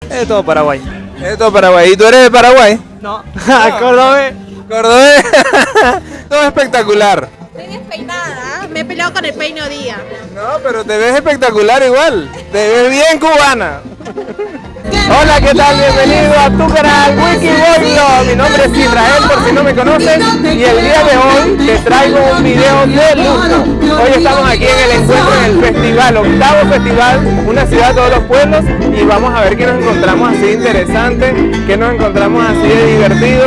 Es todo Paraguay. Es todo Paraguay. ¿Y tú eres de Paraguay? No, Córdoba. Cordobés. Todo espectacular. Estoy despeinada, me he peleado con el peino día. No, pero te ves espectacular igual. Te ves bien cubana. Hola, ¿qué tal? Bienvenido a tu canal Wikiboilo. Mi nombre es Israel, por si no me conoces, y el día de hoy te traigo un video de lujo. Hoy estamos aquí en el encuentro en el festival, octavo festival, una ciudad de todos los pueblos, y vamos a ver qué nos encontramos así de interesante, qué nos encontramos así de divertido.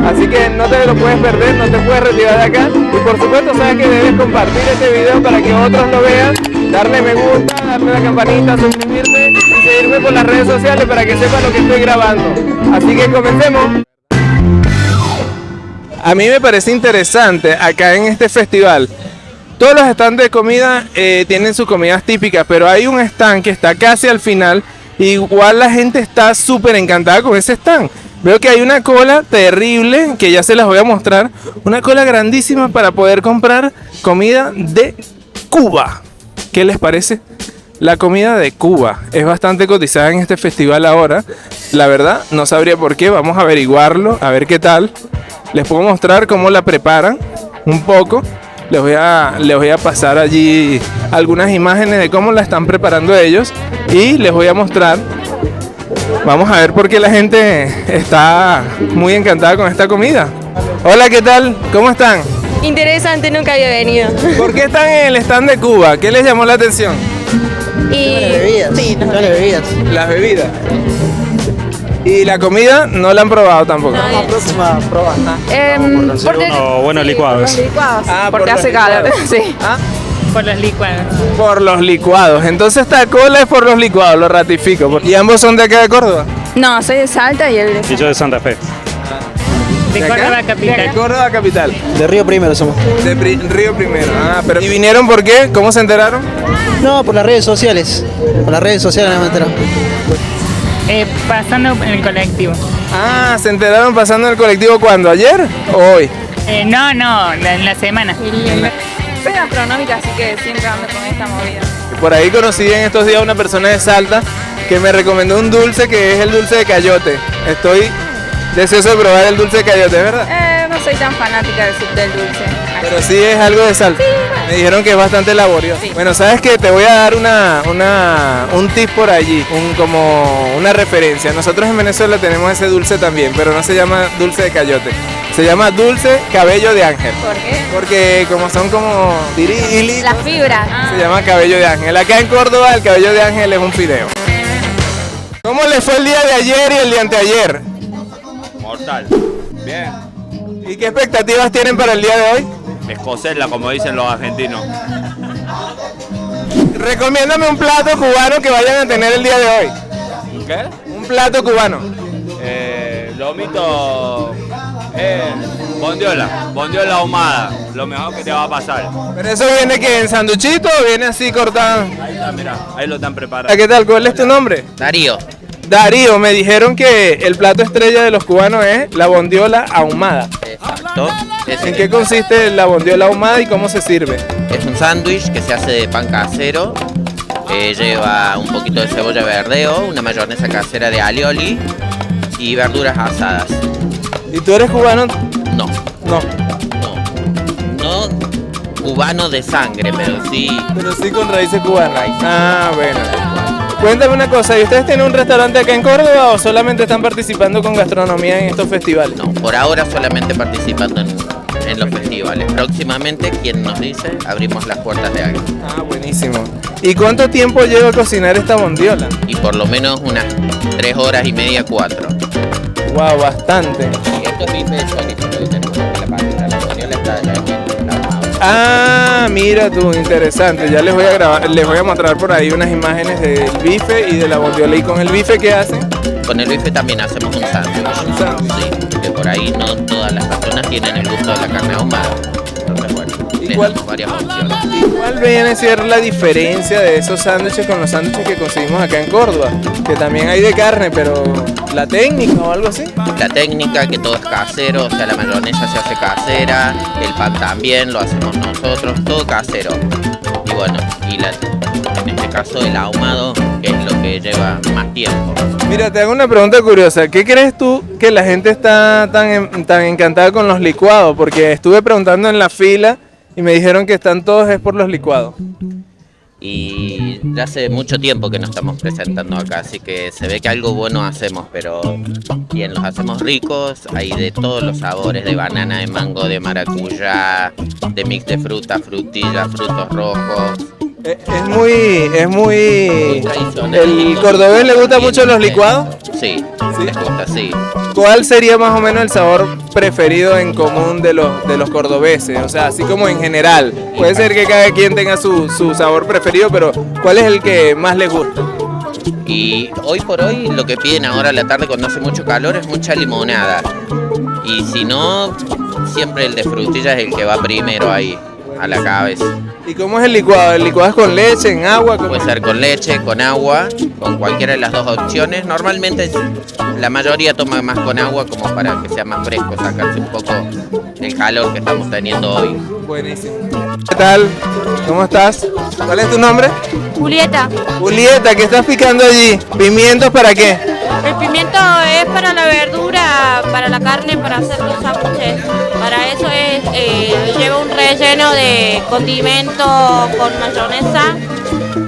Así que no te lo puedes perder, no te puedes retirar de acá, y por supuesto sabes que debes compartir este video para que otros lo vean, darle me gusta, darle la campanita, suscribirte y seguirme por las redes sociales para que sepan lo que estoy grabando. Así que comencemos. A mí me parece interesante acá en este festival. Todos los stands de comida tienen sus comidas típicas, pero hay un stand que está casi al final. Igual la gente está súper encantada con ese stand. Veo que hay una cola terrible, que ya se las voy a mostrar. Una cola grandísima para poder comprar comida de Cuba. ¿Qué les parece? La comida de Cuba es bastante cotizada en este festival ahora. La verdad, no sabría por qué. Vamos a averiguarlo, a ver qué tal. Les puedo mostrar cómo la preparan un poco. Les voy a pasar allí algunas imágenes de cómo la están preparando ellos. Y les voy a mostrar. Vamos a ver por qué la gente está muy encantada con esta comida. Hola, ¿qué tal? ¿Cómo están? Interesante, nunca había venido. ¿Por qué están en el stand de Cuba? ¿Qué les llamó la atención? Y Las bebidas. sí, no. Las bebidas. Las bebidas. ¿Y la comida no la han probado tampoco? No, La próxima prueba. porque buenos licuados. Los licuados. porque por hace los calor. licuados. Sí. ¿Ah? Por los licuados. Por los licuados. Entonces esta cola es por los licuados, lo ratifico. ¿Y ambos son de acá de Córdoba? No, soy de Salta y él de Y yo de Santa Fe. ¿De Córdoba capital? De Córdoba capital. De Río Primero somos. De Río Primero. Ah, pero ¿y vinieron por qué? ¿Cómo se enteraron? No, por las redes sociales. Por las redes sociales no me entero. Pasando en el colectivo. Ah, ¿se enteraron pasando en el colectivo cuándo? ¿Ayer o hoy? No, en la semana. Soy gastronómica, así que siempre ando con esta movida. Por ahí conocí en estos días una persona de Salta que me recomendó un dulce que es el dulce de cayote. Estoy deseoso de probar el dulce de cayote, ¿verdad? No soy tan fanática del dulce. Pero sí es algo de Salta. Me dijeron que es bastante laborioso. Sí. Bueno, ¿sabes qué? Te voy a dar un tip por allí, como una referencia. Nosotros en Venezuela tenemos ese dulce también, pero no se llama dulce de cayote. Se llama dulce cabello de ángel. ¿Por qué? Porque como son como tirilis, La fibra. se llama cabello de ángel. Acá en Córdoba el cabello de ángel es un fideo. ¿Cómo les fue el día de ayer y el de anteayer? Mortal. Bien. ¿Y qué expectativas tienen para el día de hoy? Escocela, como dicen los argentinos. Recomiéndame un plato cubano que vayan a tener el día de hoy. ¿Qué? Un plato cubano. Lomito. Bondiola ahumada. Lo mejor que te va a pasar. ¿Pero eso viene que en sanduchito o viene así cortado? Ahí está, mira. Ahí lo están preparando. ¿Qué tal? ¿Cuál es tu nombre? Darío, Darío, me dijeron que el plato estrella de los cubanos es la bondiola ahumada. exacto. ¿En qué consiste la bondiola ahumada y cómo se sirve? Es un sándwich que se hace de pan casero. Lleva un poquito de cebolla verdeo, una mayonesa casera de alioli y verduras asadas. ¿Y tú eres cubano? No, No, no cubano de sangre, pero sí. pero sí con raíces cubanas. Ah, bueno. Cuéntame una cosa, ¿y ustedes tienen un restaurante acá en Córdoba o solamente están participando con gastronomía en estos festivales? No, por ahora solamente participando en los festivales. Próximamente, quien nos dice, abrimos las puertas de Águila. Ah, buenísimo. ¿Y cuánto tiempo lleva a cocinar esta bondiola? Y por lo menos unas 3 horas y media, 4. Wow, bastante. Y esto es bife de chorizo que tenemos en la parrilla. La bondiola está allá aquí en la mano. Ah, mira tú, interesante. Ya les voy a mostrar por ahí unas imágenes del bife y de la bondiola. ¿Y con el bife qué hacen? Con el bife también hacemos un sándwich. Un sándwich. Sí, que por ahí no todas las personas tienen el gusto de la carne ahumada. Entonces, bueno, ¿Y les cuál? damos varias opciones. ¿Y cuál viene a ser la diferencia de esos sándwiches con los sándwiches que conseguimos acá en Córdoba? Que también hay de carne, pero la técnica o algo así. La técnica, que todo es casero, o sea, la mayonesa se hace casera, el pan también lo hacemos nosotros, todo casero. Y bueno, en este caso el ahumado, que es lo que que lleva más tiempo. Mira, te hago una pregunta curiosa. ¿Qué crees tú que la gente está tan encantada con los licuados? Porque estuve preguntando en la fila y me dijeron que están todos es por los licuados. Y ya hace mucho tiempo que nos estamos presentando acá, así que se ve que algo bueno hacemos, pero bien, los hacemos ricos, hay de todos los sabores, de banana, de mango, de maracuyá, de mix de fruta, frutilla, frutos rojos. Es muy tradicional. ¿El cordobés le gusta mucho los licuados? Sí, les gusta, sí. ¿Cuál sería más o menos el sabor preferido en común de los cordobeses? O sea, así como en general. Puede ser que cada quien tenga su sabor preferido, pero ¿cuál es el que más les gusta? Y hoy por hoy lo que piden ahora a la tarde cuando hace mucho calor es mucha limonada. Y si no, siempre el de frutilla es el que va primero ahí, a la cabeza. ¿Y cómo es el licuado? ¿El licuado es con leche, en agua? ¿Cómo? Puede ser con leche, con agua, con cualquiera de las dos opciones. Normalmente la mayoría toma más con agua como para que sea más fresco, sacarse un poco el calor que estamos teniendo hoy. Buenísimo. ¿Qué tal? ¿Cómo estás? ¿Cuál es tu nombre? Julieta, Julieta, ¿qué estás picando allí? ¿Pimientos para qué? el pimiento es para la verdura, para la carne, para hacer los sándwiches. Para eso lleva un relleno de condimento con mayonesa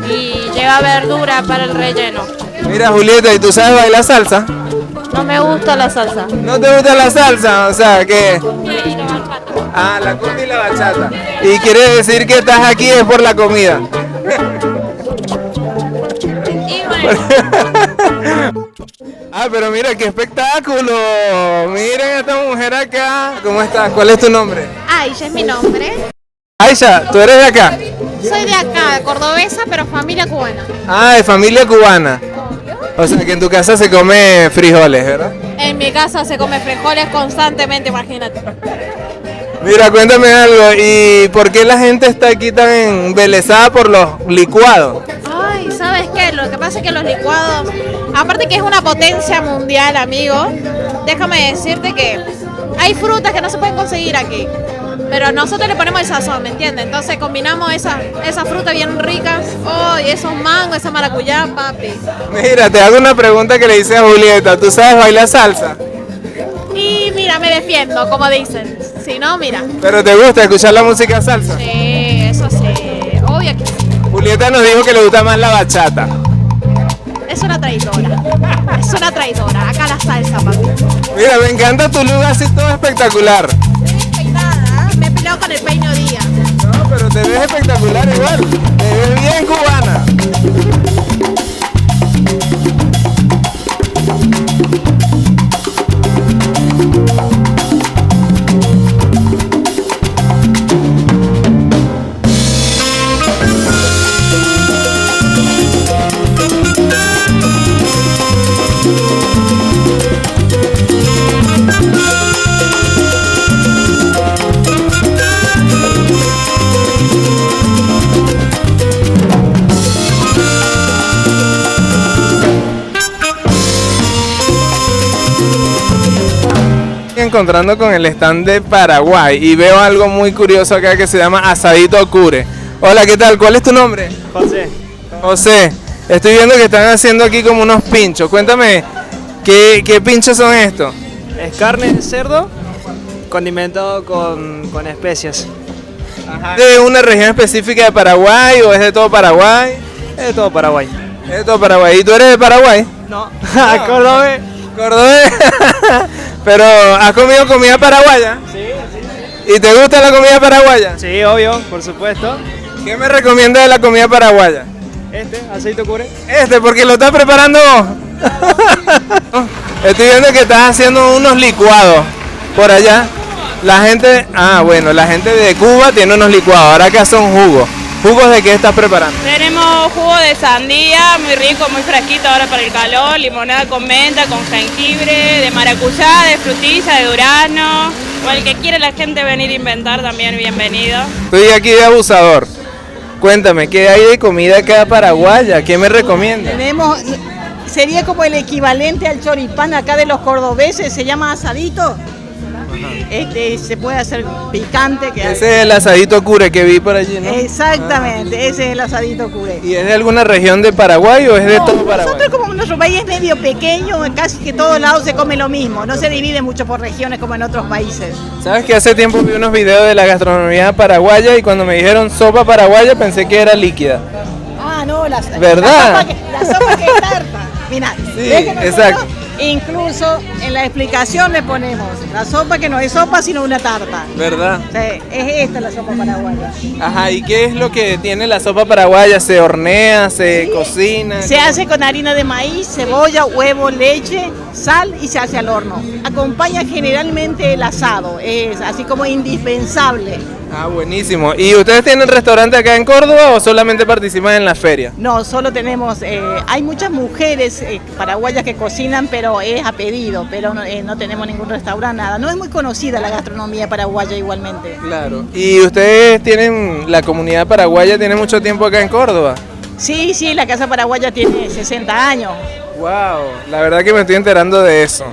y lleva verdura para el relleno. Mira, Julieta, ¿y tú sabes bailar salsa? No me gusta la salsa. ¿No te gusta la salsa? O sea, que... Y la bachata. Ah, la cumbia y la bachata. ¿Y quiere decir que estás aquí es por la comida? Y bueno, Ah, pero mira, qué espectáculo. Miren a esta mujer acá. ¿Cómo estás? ¿Cuál es tu nombre? Aisha es mi nombre. Aisha, ¿tú eres de acá? Soy de acá, cordobesa, pero familia cubana. Ah, de familia cubana. O sea, que en tu casa se come frijoles, ¿verdad? En mi casa se come frijoles constantemente, imagínate. Mira, cuéntame algo. ¿Y por qué la gente está aquí tan embelesada por los licuados? Ay, ¿sabes qué? Lo que pasa es que los licuados, aparte que es una potencia mundial, amigo, déjame decirte que hay frutas que no se pueden conseguir aquí, pero nosotros le ponemos el sazón, ¿me entiendes? Entonces combinamos esas frutas bien ricas, oh, y esos mangos, esa maracuyá, papi. Mira, te hago una pregunta que le hice a Julieta. ¿Tú sabes bailar salsa? Y mira, me defiendo, como dicen. Si no, mira. ¿Pero te gusta escuchar la música salsa? Sí, eso sí, obvio que sí. Julieta nos dijo que le gusta más la bachata. Es una traidora. Es una traidora. Acá la salsa, papi. Mira, me encanta tu look así todo espectacular. Estoy peinada, me he peleado con el peino día. No, pero te ves espectacular igual. Te ves bien cubana. Encontrando con el stand de Paraguay y veo algo muy curioso acá que se llama Asadito Cure. Hola, ¿qué tal? ¿Cuál es tu nombre? José, José. Estoy viendo que están haciendo aquí como unos pinchos. Cuéntame, ¿qué pinchos son estos? es carne de cerdo condimentado con especias. ¿De una región específica de Paraguay o es de todo Paraguay? Es de todo Paraguay. Es de todo Paraguay. ¿Y tú eres de Paraguay? No, Córdoba. Cordobés. Pero, ¿has comido comida paraguaya? Sí, ¿Y te gusta la comida paraguaya? sí, obvio, por supuesto. ¿Qué me recomiendas de la comida paraguaya? Aceite cure. Porque lo estás preparando vos. Estoy viendo que estás haciendo unos licuados por allá. La gente, la gente de Cuba tiene unos licuados. Ahora acá son jugos. ¿Jugos de qué estás preparando? Tenemos jugo de sandía, muy rico, muy fresquito ahora para el calor, limonada con menta, con jengibre, de maracuyá, de frutilla, de durazno. O el que quiere la gente venir a inventar también, bienvenido. Estoy aquí de abusador. Cuéntame, ¿qué hay de comida acá paraguaya? ¿Qué me recomiendas? Sería como el equivalente al choripán acá de los cordobeses, se llama asadito. Se puede hacer picante. Ese es el asadito cure que vi por allí, ¿no? Exactamente, ese es el asadito curé. ¿Y es de alguna región de Paraguay o es de todo Paraguay? Nosotros como nuestro país es medio pequeño, casi que todos lados se come lo mismo, no se divide mucho por regiones como en otros países. ¿Sabes que hace tiempo vi unos videos de la gastronomía paraguaya y cuando me dijeron sopa paraguaya pensé que era líquida? Ah, no, ¿verdad? La sopa que es tarta. Mira, Sí, ves que nosotros exacto. incluso en la explicación le ponemos la sopa que no es sopa sino una tarta. ¿Verdad? O sea, es esta la sopa paraguaya. Ajá, ¿y qué es lo que tiene la sopa paraguaya? ¿Se hornea, se cocina? Se hace con harina de maíz, cebolla, huevo, leche, sal y se hace al horno. Acompaña generalmente el asado, es así como indispensable. Ah, buenísimo. ¿Y ustedes tienen restaurante acá en Córdoba o solamente participan en la feria? No, solo tenemos, hay muchas mujeres paraguayas que cocinan, pero es a pedido, pero no tenemos ningún restaurante, nada. No es muy conocida la gastronomía paraguaya igualmente. Claro. ¿Y ustedes tienen, la comunidad paraguaya tiene mucho tiempo acá en Córdoba? Sí, la Casa Paraguaya tiene 60 años. Wow, la verdad que me estoy enterando de eso.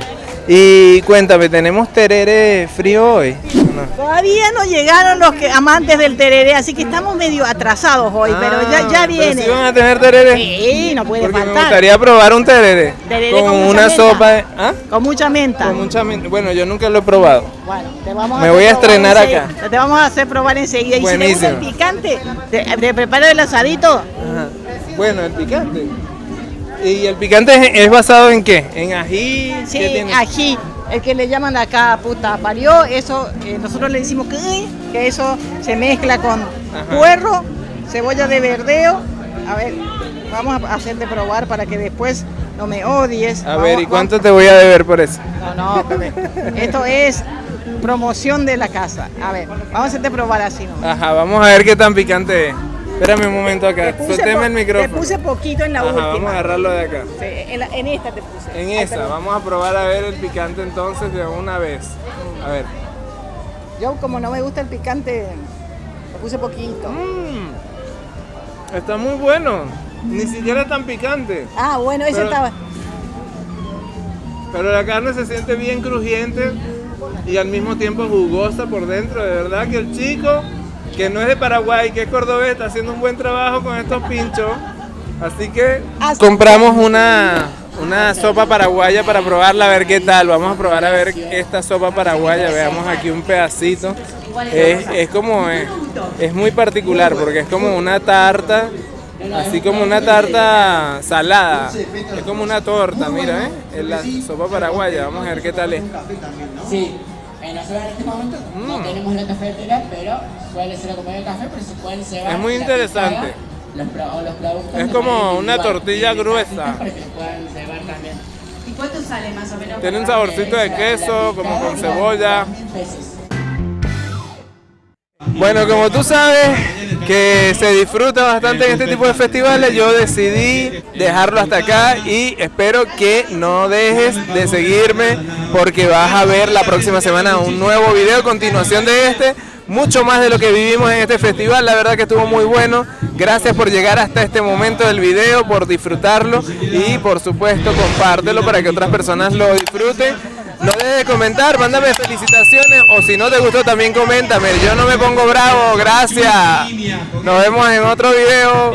Y cuéntame, ¿tenemos tereré frío hoy? No. Todavía no llegaron los amantes del tereré, así que estamos medio atrasados hoy, pero ya viene. ¿Pero sí van a tener tereré? Sí, no puede Porque faltar. me gustaría probar un tereré. Tereré con mucha una menta. sopa de... ¿Ah? Con mucha menta. Con mucha menta. Bueno, yo nunca lo he probado. Bueno, te vamos Me voy a hacer probar estrenar enseguida. acá. Te vamos a hacer probar enseguida. Y Buenísimo. si te gusta el picante, te preparo el asadito. Ajá. Bueno, el picante. ¿Y el picante es basado en qué? ¿En ají? ¿Qué Sí, tiene? ají. El que le llaman acá puta parió, eso nosotros le decimos que eso se mezcla con puerro, cebolla de verdeo. A ver, vamos a hacerte probar para que después no me odies. A ver, ¿y cuánto te voy a deber por eso? No, Pepe. Esto es promoción de la casa. A ver, vamos a hacerte probar así, ¿no? Ajá, vamos a ver qué tan picante es. Espérame un momento acá, Te puse suélteme el micrófono. Te puse poquito en la Ajá, última. vamos a agarrarlo de acá. Sí, en esta te puse. En Ay, esa, perdón. vamos a probar a ver el picante entonces de una vez. A ver. Yo como no me gusta el picante, le puse poquito. Está muy bueno. Ni siquiera tan picante. Ah, bueno, ese Pero- estaba. Pero la carne se siente bien crujiente y al mismo tiempo jugosa por dentro. De verdad que el chico, que no es de Paraguay, que es cordobés, está haciendo un buen trabajo con estos pinchos. Así que compramos una sopa paraguaya para probarla, a ver qué tal. Vamos a probar a ver esta sopa paraguaya. Veamos aquí un pedacito. Es muy particular porque es como una tarta, así como una tarta salada. Es como una torta, mira, es la sopa paraguaya. Vamos a ver qué tal es. Sí, nosotros en este momento no tenemos la cafetera, pero suele ser como de café, pero se pueden cebar. Es muy la interesante. picada, los productos Es de como manera una individual tortilla y de gruesa. cafetas para que los puedan cebar también. ¿Y cuánto sale más o menos? Tiene un saborcito de queso, como con cebolla. Bueno, como tú sabes que se disfruta bastante en este tipo de festivales, yo decidí dejarlo hasta acá y espero que no dejes de seguirme porque vas a ver la próxima semana un nuevo video, continuación de este, mucho más de lo que vivimos en este festival. La verdad que estuvo muy bueno. Gracias por llegar hasta este momento del video, por disfrutarlo y por supuesto compártelo para que otras personas lo disfruten. No dejes de comentar, mándame felicitaciones o si no te gustó también coméntame. Yo no me pongo bravo, gracias. Nos vemos en otro video.